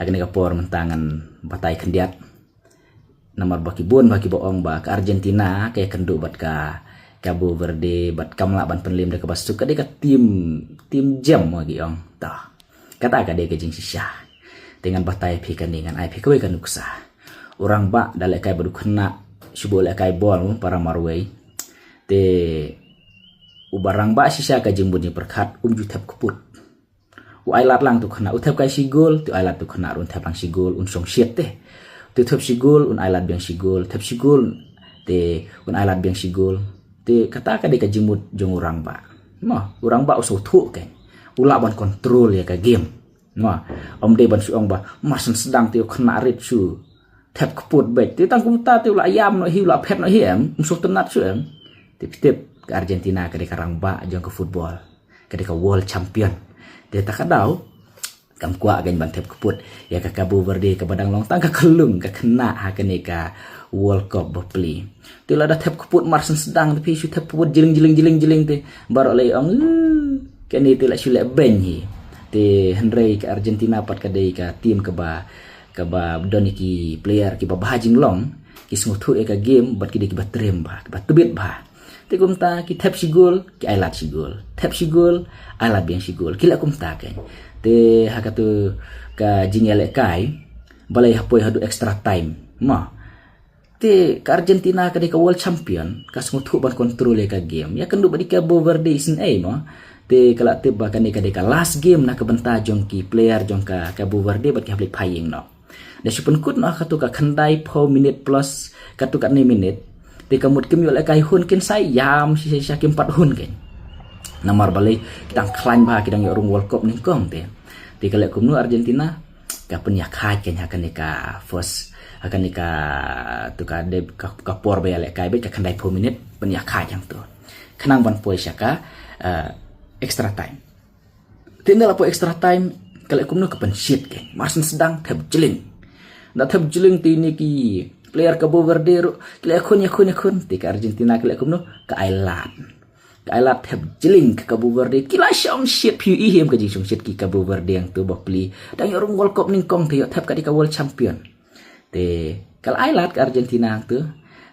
hakan ka por mentangan batai kendiat nomor baki bon baki boong ba ke Argentina kayak kendu bat ka Cabo Verde bat kamla ban penlim de ka basuk ka de ka tim jam lagi ong ta kata ka de ka jing sisya dengan batai pi kan dengan ai pi ka we kan uksa orang ba dalek kai badu kena subo le kai bol para marwei te ubarang ba sisya ka jing bunyi perkat ju tap kuput u ai lat lang tu kena utap kai sigol tu ai lat tu kena run tap lang sigol un song shit te tu tap sigol un ai lat biang sigol tap sigol te un ai lat biang sigol te kata ka de ka jimut jong urang ba ma urang ba uso thu kan ula ban kontrol ya ka game ma om de ban suong ba masen sedang tu kena rit su tap kuput bet te tang kumta tu la ayam no hi la pet no hiam uso tenat su em tip ke Argentina ka de karang ba jong ke football ka de ka world champion dia tak kadau kam kuat gan ban tep keput ya ka Cabo Verde ka badang long tang ka kelung ka kena ha ka ka World Cup bepli tu la da tep keput marsen sedang tapi su tep keput jeling te baru le ong ka ni tu la sule ben hi te Henry ka Argentina pat ka dei ka tim ka ba doni ki player ki ba bahajing long ki smutu e ka game bat ki de ki ba trem ba tebit ba te kumta ki tap sigol ki ailat sigol tap sigol ailat biang sigol kila kumta kan te hakatu ka jingele kai balai hapoi hadu extra time ma te ka Argentina ka de ka world champion ka smutu ban kontrol ka game ya kendu badi ka Cabo Verde sin ai ma te kala te ba kan ka de ka last game na ka benta jong ki player jong ka Cabo Verde bat ki hapli paying no da supun kut no hakatu ka khandai 4 minute plus katu ka 9 minute te kamut kim yo la kai hun kin sai yam si kim 4 hun ken namar balai kitang klan ba kidang yo rung World Cup ning kong te kala kumnu Argentina ka penya khai ken hakan ka first hakan ka tu ka de ka por ba le kai be ka khandai 4 minute penya khai yang tu kanang ban poi syaka extra time tindal po extra time kala kumnu ka pen shit ken masen sedang tab jeling na tab jeling ti ni ki player Cabo Verde ro kila kun tika Argentina kila kumno ka ailat heb jeling ke Cabo Verde kila syong shit piu ihim ka jing shit ki Cabo Verde yang tu bapli dang yorung World Cup ning kong te tap ka di ka world champion te kal ailat ka Argentina tu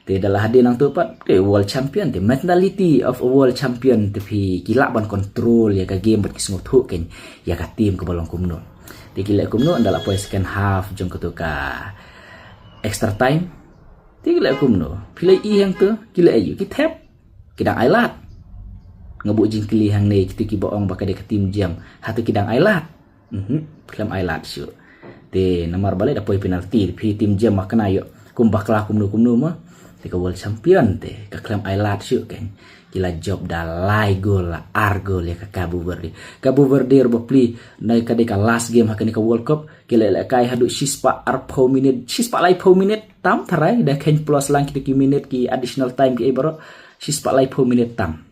te dalah hadi nang tu pat te world champion te mentality of a world champion te pi kila ban control ya ka game bat kisngot hu ken ya ka tim ke balong kumno te kila kumno andala poin second half jong ka tu ka extra time tigla kumno pilai i hang tu kila ayu ki tap kidang ailat ngabu jing kili hang nei kitu ki boong bakade ka tim jam hatu kidang ailat klam ailat syu te namar balai da poi penalti pi tim jam makna yo kum bakla kumno ma te ka world champion te ka klam ailat syu kan kila job da lai gol la argol ya ka Cabo Verde ro bapli nai ka de ka last game hakani ka World Cup kila la kai hadu sispa arpo minute sispa lai 4 minute tam tarai da ken plus lang ki minute ki additional time ki baro sispa lai 4 minute tam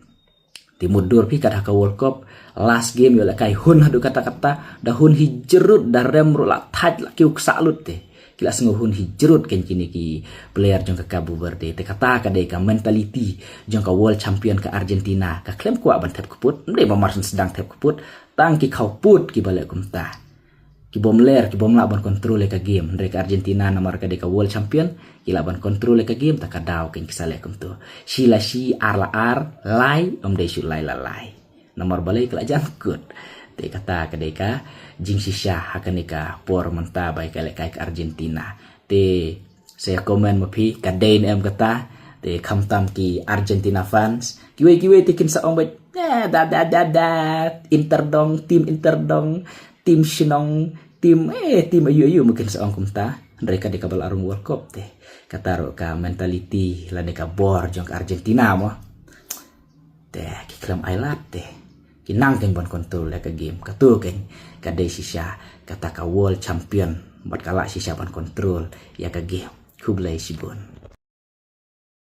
ti mudur pi ka World Cup last game yo la kai hun hadu kata-kata da hun hijrut da rem ro la taj la ki uksalut te kila senguhun hijrut ken kini ki player jong ka Cabo Verde te kata ka de ka mentality jong ka world champion ka Argentina ka klem kuat ban tap kuput mde ba marsen sedang tap kuput tang ki kau put ki balik kumta ki bom ler ki bom la ban kontrol ka game ndre ka Argentina namar ka de ka world champion kila ban kontrol ka game ta ka daw ken kisale kum tu sila si ar lai om de shu lai la lai namar balik kala jangkut te kata ka de ka jing sisya hakanika por menta bai kale kai ke Argentina te saya komen mapi ka dain em kata te kamtam ki Argentina fans kiwe tikin sa ong bai da interdong tim sinong tim ayu mungkin sa ong kumta mereka di kabal arung World Cup te kataro ka mentality la de ka bor jong Argentina mo te kiklam ailat te kinang ken bon kontrol ka game katu ken ka de sisya kata ka world champion bat kala sisya bon kontrol ya ka game kublai sibon